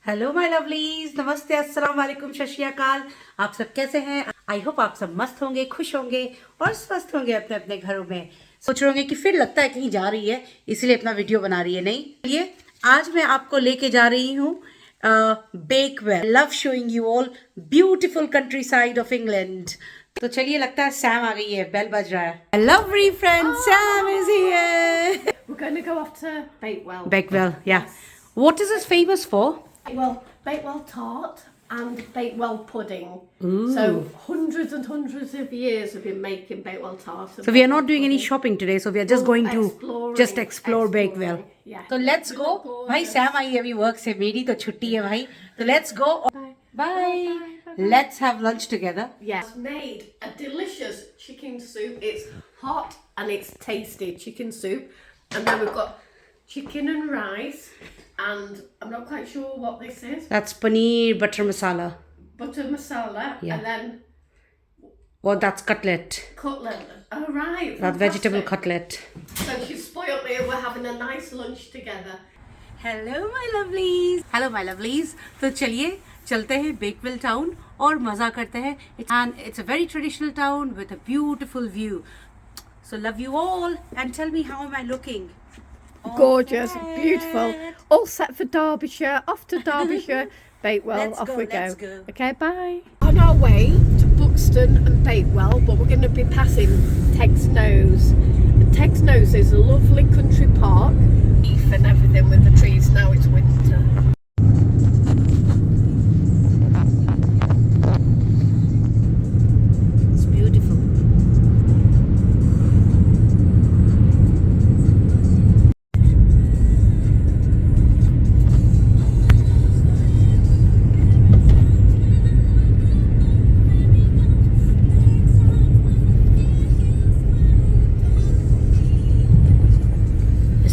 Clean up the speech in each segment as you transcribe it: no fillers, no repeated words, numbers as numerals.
Hello my lovelies, नमस्ते, अस्सलाम वालेकुम, सत श्री अकाल। आप सब कैसे हैं? आई होप आप सब मस्त होंगे, खुश होंगे और स्वस्थ होंगे अपने अपने घरों में। सोच रहे होंगे कि फिर लगता है कहीं जा रही है इसलिए अपना वीडियो बना रही है। नहीं, चलिए आज मैं आपको लेके जा रही हूँ Bakewell. Love showing you all beautiful country side of England. तो चलिए, लगता है सैम आ गई है, बेल बज रहा है। Lovely friend Sam is here. We're going to go off to Bakewell. Bakewell, yeah. What is this famous for? Bakewell tart and Bakewell pudding. Ooh. So hundreds and hundreds of years have been making Bakewell tart. So we are not doing any shopping today. So we are just going to just explore Bakewell. Yeah. So let's go. भाई Sam आई है अभी work से, मेरी तो छुट्टी है भाई. So let's go. Bye. Let's have lunch together. Yes. Made a delicious chicken soup. It's hot and it's tasty chicken soup. And then we've got chicken and rice. And I'm not quite sure what this is. That's paneer butter masala. Butter masala. Yeah. And then Well, that's cutlet. cutlet. Oh, right. That vegetable fantastic. cutlet. So she spoiled me. We're having a nice lunch together. Hello my lovelies. Hello my lovelies. तो चलिए चलते हैं Bakewell town और मज़ा करते हैं. And it's a very traditional town with a beautiful view. So love you all and tell me, how am I looking? Gorgeous, Okay. beautiful. All set for Derbyshire. Off to Derbyshire. Bakewell, Let's off go, we go. let's go. Okay, bye. On our way to Buxton and Bakewell, but we're going to be passing Teg's Nose. And Teg's Nose is a lovely country park. Leaf and everything with the trees. Now it's winter. It's beautiful.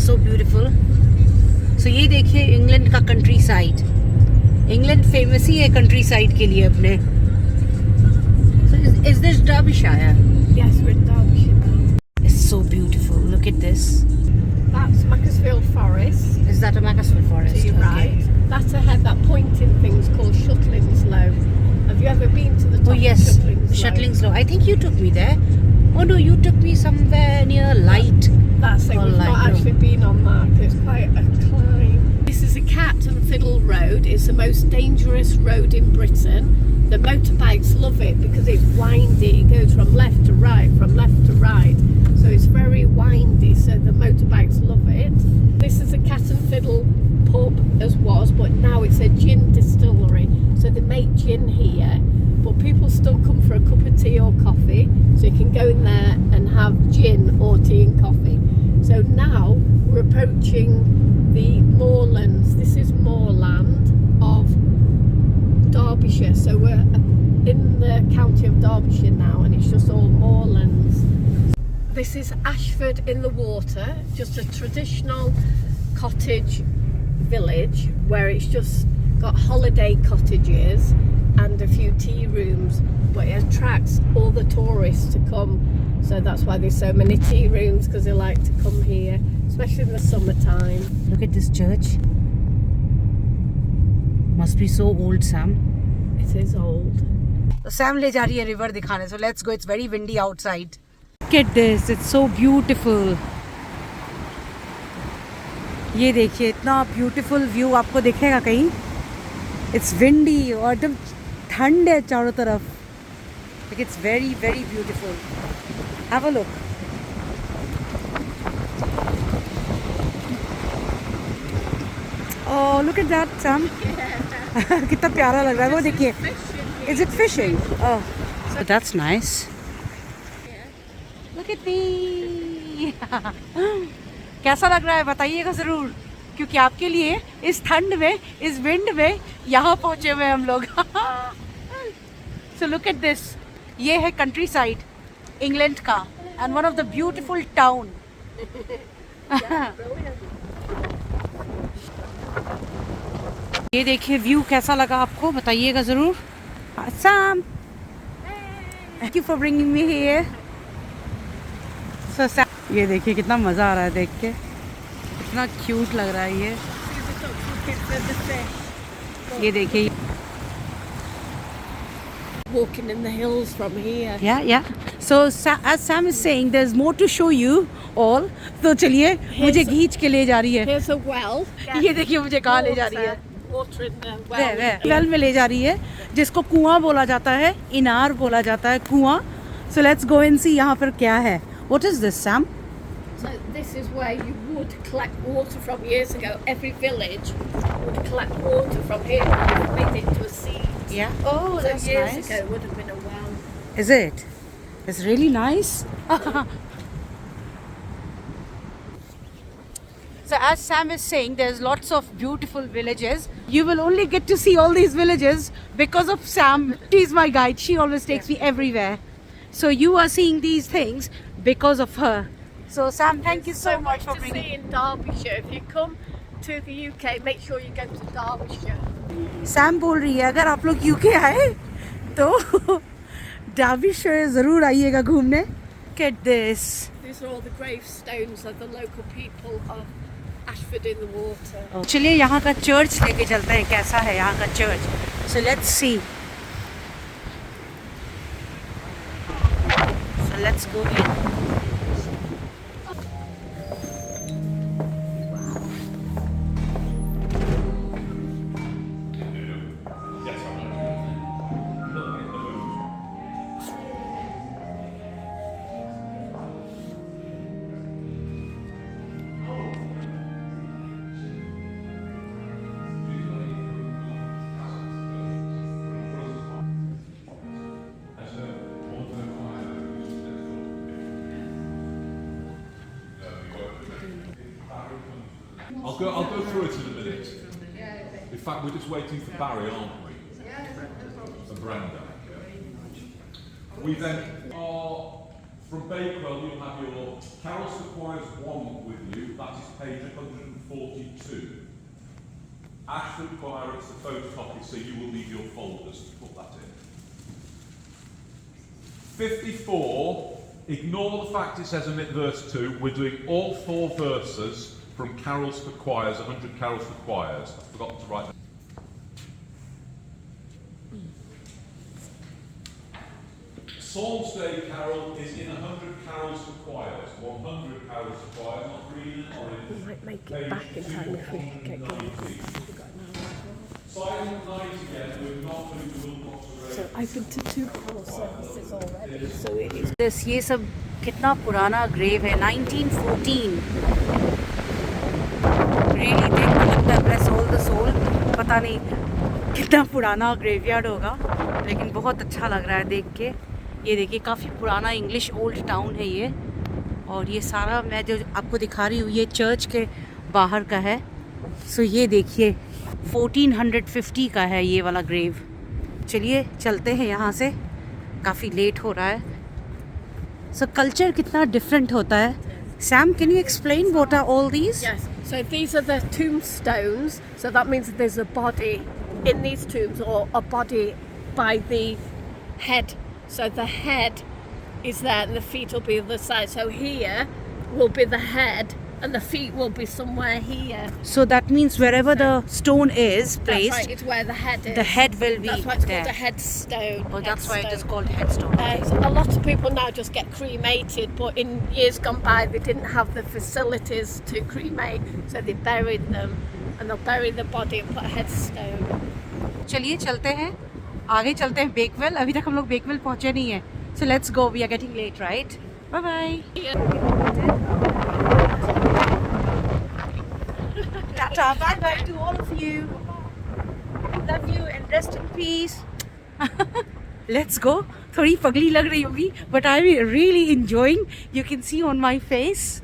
So beautiful. So ये देखिए England का country side. England famous ही है country side के लिए अपने. So is this Derbyshire? Yes, we're in Derbyshire now. It's so beautiful. Look at this. That's Macclesfield Forest. Is that a Macclesfield Forest? To your Okay. right. That's ahead, that pointing thing's called Shuttlingslow. Have you ever been to the top Oh yes, of Shuttlingslow? Shuttlingslow. I think you took me there. Oh no, you took me somewhere near Light. That's it, Oh, we've like, not no. actually been on that, 'cause it's quite a climb. This is the Cat and Fiddle Road. It's the most dangerous road in Britain. The motorbikes love it because it's windy. It goes from left to right, from left to right. So it's very windy, so the motorbikes love it. This is the Cat and Fiddle pub as was, but now it's a gin distillery. So they make gin here, but people still come for a cup of tea or coffee. So you can go in there and have gin or tea and coffee. So now we're approaching the moorlands. This is moorland of Derbyshire. So we're in the county of Derbyshire now, and it's just all moorlands. This is Ashford in the Water, just a traditional cottage village where it's just got holiday cottages and a few tea rooms, but it attracts all the tourists to come. So that's why there's so many tea rooms, because they like to come here, especially in the summertime. Look at this church. Must be so old, Sam. It is old. So Sam ले जा रही है river दिखाने. So let's go. It's very windy outside. Look at this. It's so beautiful. ये देखिए, इतना beautiful view आपको दिखेगा कहीं. It's windy और एकदम ठंड है चारों तरफ. Like it's very very beautiful. Have a look. Oh, look at that, Sam. कितना प्यारा लग रहा है वो, देखिए. Is it fishing? Oh, so that's nice. Look at me. कैसा लग रहा है बताइएगा ज़रूर, क्योंकि आपके लिए इस ठंड में, इस विंड में यहाँ पहुँचे हुए हम लोग. So look at this. ये है कंट्री साइड इंग्लैंड का, and one of the beautiful town. ये देखिए व्यू कैसा लगा आपको, बताइएगा ज़रूर. Sam, thank you for bringing me here. So Sam, ये देखिए कितना मज़ा आ रहा है देख के, कितना क्यूट लग रहा है ये. ये देखिए Walking in the hills from here. yeah. So as Sam is saying, there's more to show you all. तो चलिए मुझे खींच के ले जा रही है. Here's a well. ये देखिए मुझे कहाँ ले जा रही है. Water in the well. Well में ले जा रही है जिसको कुआं बोला जाता है, इनार बोला जाता है, कुआं. So let's go and see यहाँ पर क्या है. What is this, Sam? So this is where you would collect water from years ago. Every village would collect water from here and make it into a seed. Yeah. Oh, So that's years nice. ago would have been a well. Is it? It's really nice. So as Sam is saying, there's lots of beautiful villages. You will only get to see all these villages because of Sam. She's my guide. She always takes me everywhere. So you are seeing these things because of her. So Sam, thank you so much for to bringing. see in Derbyshire. If you come to the UK, make sure you go to Derbyshire. Sam बोल रही है अगर आप लोग UK आए तो Derbyshire ज़रूर आइएगा घूमने. Get this. These are all the gravestones of the local people of Ashford in the Water. चलिए यहाँ का चर्च लेके चलते हैं. कैसा है यहाँ का church? So let's see. So let's go in. I'll go through it in a minute. In fact, we're just waiting for Barry, aren't we? And Brenda. We then are from Bakewell. You'll have your Carol's Requires 1 with you. That is page 142. Ashford Choir, it's the photocopy, so you will need your folders to put that in. 54. Ignore the fact it says omit verse 2. We're doing all 4 verses from Carols for Choirs, 100 Carols for Choirs. I've forgotten to write that. Psalms Day Carol is in 100 Carols for Choirs. 100 Carols for Choirs, not green and orange. We might make it back in time if we get going. Silent Night again, we're not going to do lots of So I've been to 2 choral services already. So it is. This ये सब कितना पुराना grave है. 1914. Really देख के लगता है bless all the soul. पता नहीं कितना पुराना ग्रेवयार्ड होगा, लेकिन बहुत अच्छा लग रहा है देख के. ये देखिए काफ़ी पुराना इंग्लिश ओल्ड टाउन है ये. और ये सारा मैं जो आपको दिखा रही हूँ ये चर्च के बाहर का है. सो ये देखिए 1450 का है ये वाला ग्रेव. चलिए चलते हैं यहाँ से, काफ़ी लेट हो रहा है. सो कल्चर कितना डिफरेंट होता है. Sam, can you explain what are all these? Yes. So these are the tombstones. So that means that there's a body in these tombs, or a body by the head. So the head is there, and the feet will be on the side. So here will be the head, and the feet will be somewhere here. So that means wherever the stone is That's placed, right. It's where the head is. the head will be That's why it's there. called a headstone. Oh, that's why it is Headstone. called headstone. So a lot of people now just get cremated, but in years gone by they didn't have the facilities to cremate, so they buried them, and they'll bury the body and put a headstone. चलिए चलते हैं, आगे चलते हैं Bakewell. अभी तक हम लोग बेकवेल पहुंचे नहीं हैं. So let's go. We are getting late, right? Bye bye. Tata. Bye bye to all of you. Love you and rest in peace. Let's go. थोड़ी पगली लग रही होगी, but I'm really enjoying. You can see on my face.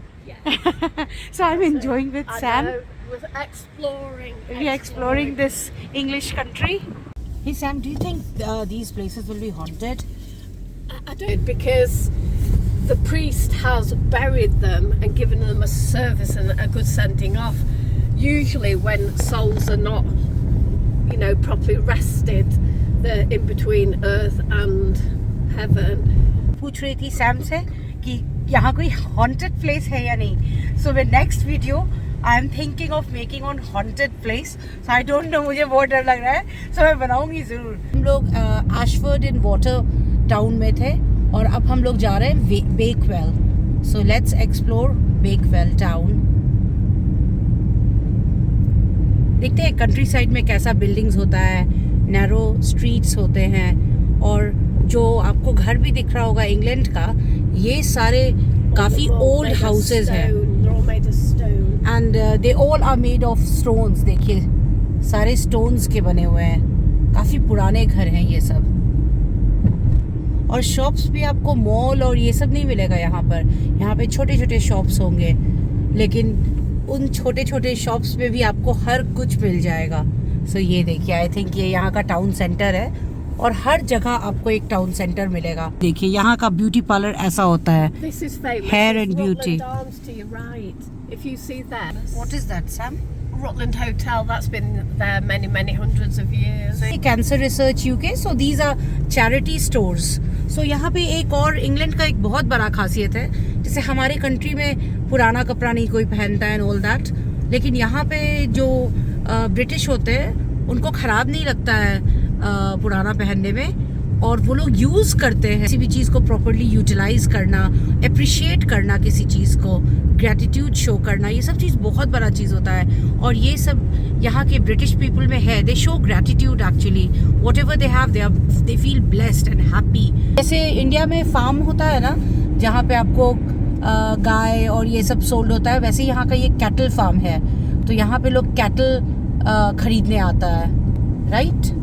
So I'm enjoying with Sam. We're exploring. We are exploring this English country. Hey Sam, do you think these places will be haunted? I don't, because the priest has buried them and given them a service and a good sending off. Usually when souls are not, properly rested, they're in between earth and heaven. पूछ रही थी Sam से कि यहाँ कोई haunted place है या नहीं. So the next video I am thinking of making on haunted place, so I don't know, मुझे बहुत डर लग रहा है, सो मैं बनाऊंगी ज़रूर। हम लोग एशफोर्ड इन वाटर टाउन में थे और अब हम लोग जा रहे हैं Bakewell, so let's explore Bakewell town. देखते हैं कंट्री साइड में कैसा बिल्डिंग्स होता है, नैरो स्ट्रीट्स होते हैं, और जो आपको घर भी दिख रहा होगा इंग्लैंड का, ये सारे काफ़ी ओल्ड हाउसेज हैं and they all are made of stones. देखिए सारे स्टोन्स के बने हुए हैं, काफ़ी पुराने घर हैं ये सब। और शॉप्स भी आपको मॉल और ये सब नहीं मिलेगा यहाँ पे छोटे छोटे शॉप्स होंगे, लेकिन उन छोटे छोटे शॉप्स में भी आपको हर कुछ मिल जाएगा। सो ये देखिए, आई थिंक ये यहाँ का टाउन सेंटर है और हर जगह आपको एक टाउन सेंटर मिलेगा। देखिए यहाँ का ब्यूटी पार्लर ऐसा होता है, hair and beauty. What is that, Sam? Rutland Hotel, that's been there many hundreds of years. Cancer Research UK, so these are charity stores. So यहाँ पे एक और इंग्लैंड का एक बहुत बड़ा खासियत है, जैसे हमारे कंट्री में पुराना कपड़ा नहीं कोई पहनता है एंड ऑल दैट, लेकिन यहाँ पे जो ब्रिटिश होते हैं उनको ख़राब नहीं लगता है पुराना पहनने में, और वो लोग यूज़ करते हैं किसी भी चीज़ को प्रॉपरली यूटिलाइज करना, अप्रिशिएट करना किसी चीज़ को, ग्रेटिट्यूड शो करना, ये सब चीज़ बहुत बड़ा चीज़ होता है। और ये सब यहाँ के ब्रिटिश पीपल में है, दे show gratitude actually, what ever they have they feel blessed and happy. जैसे इंडिया में फार्म होता है ना, जहाँ पे आपको गाय और ये सब सोल्ड होता है, वैसे यहाँ का ये कैटल फार्म है, तो यहाँ पे लोग कैटल खरीदने आता है, right?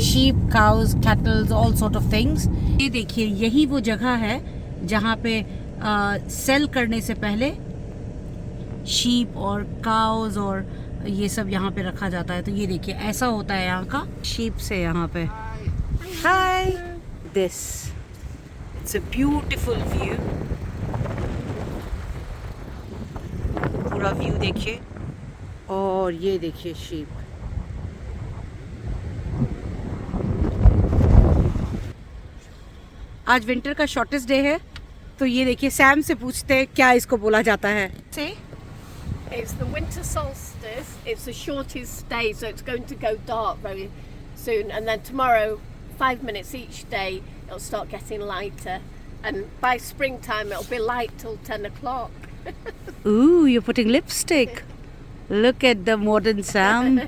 sheep, cows, cattle, all sort of things. ये देखिए यही वो जगह है जहाँ पे सेल करने से पहले sheep और cows और ये सब यहाँ पे रखा जाता है। तो ये देखिए ऐसा होता है यहाँ का sheep से यहाँ पे। Hi, this it's a beautiful view. पूरा व्यू देखिए, और ये देखिए sheep। आज विंटर का शॉर्टेस्ट डे है, तो ये देखिए सैम से पूछते हैं क्या इसको बोला जाता है। It's the winter solstice. It's the shortest day, so it's going to go dark very soon. And then tomorrow, 5 minutes each day, it'll start getting lighter. And by springtime, it'll be light till 10 o'clock. Ooh, you're putting lipstick. Look at the modern Sam.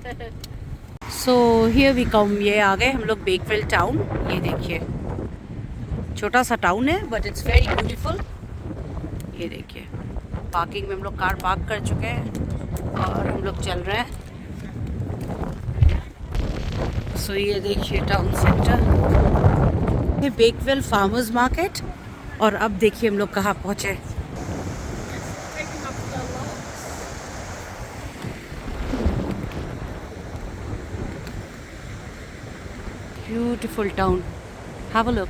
So here we come. ये आ गए हम लोग Bakewell town. ये देखिए छोटा सा town है, but it's very beautiful. ये देखिए पार्किंग में हम लोग कार पार्क कर चुके हैं और हम लोग चल रहे हैं। सो ये देखिए टाउन सेंटर, ये बेकवेल फार्मर्स मार्केट। और अब देखिए हम लोग कहाँ पहुँचे। Beautiful town. Have a look.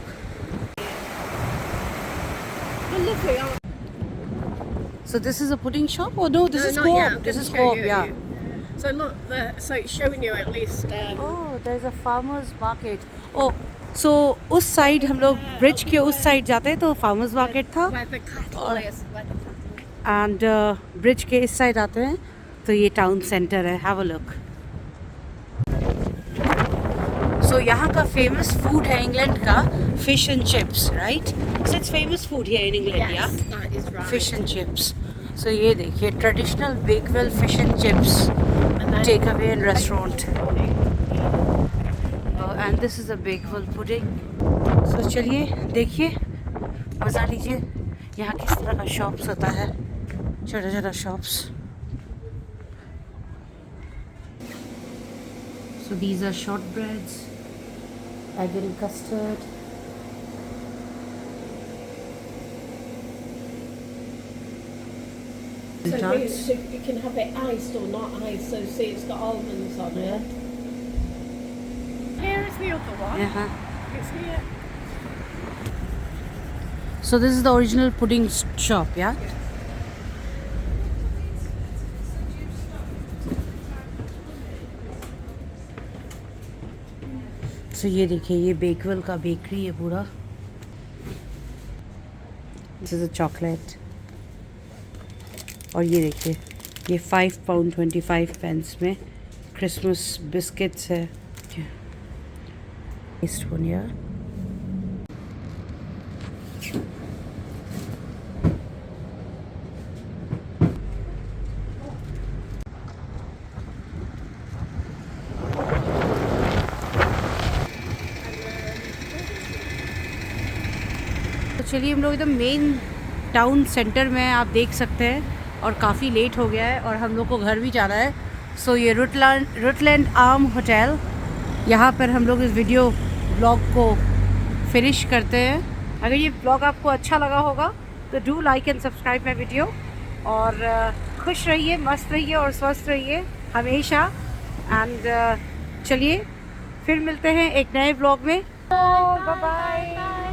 So this is a pudding shop? Oh no, this is Co-op. This is Co-op, yeah. So look, so it's showing you at least. Oh, there's a farmers market. Oh, so उस side हम लोग bridge के उस side जाते हैं तो farmers market था, Where the cattle is. And bridge के इस साइड आते हैं तो ये टाउन सेंटर है। Have a look. सो यहाँ का फेमस फूड है इंग्लैंड का fish and chips, right? So it's famous food here in England, या That is right. Fish and chips. So ये देखिए traditional Bakewell fish and chips take away in restaurant, and this is a Bakewell pudding. So चलिए देखिए, मज़ा लीजिए यहाँ किस तरह का शॉप्स होता है, छोटा छोटा shops. So these are shortbreads, egg and custard. So you can have it iced or not iced. So see, it's got almonds on it. Here is the other one. Uh-huh. It's here. So this is the original pudding shop, yeah? So ये देखिए ये Bakewell का bakery है पूरा। This is a chocolate. और ये देखिए, ये £5.25 में क्रिसमस बिस्किट्स है। टेस्ट वन यार। तो चलिए, हम लोग एकदम मेन टाउन सेंटर में, आप देख सकते हैं, और काफ़ी लेट हो गया है और हम लोग को घर भी जाना है। सो ये रुटलैंड आर्म होटल, यहाँ पर हम लोग इस वीडियो ब्लॉग को फिनिश करते हैं। अगर ये ब्लॉग आपको अच्छा लगा होगा तो do like and subscribe my video, और खुश रहिए, मस्त रहिए और स्वस्थ रहिए हमेशा। एंड चलिए फिर मिलते हैं एक नए ब्लॉग में। Bye bye.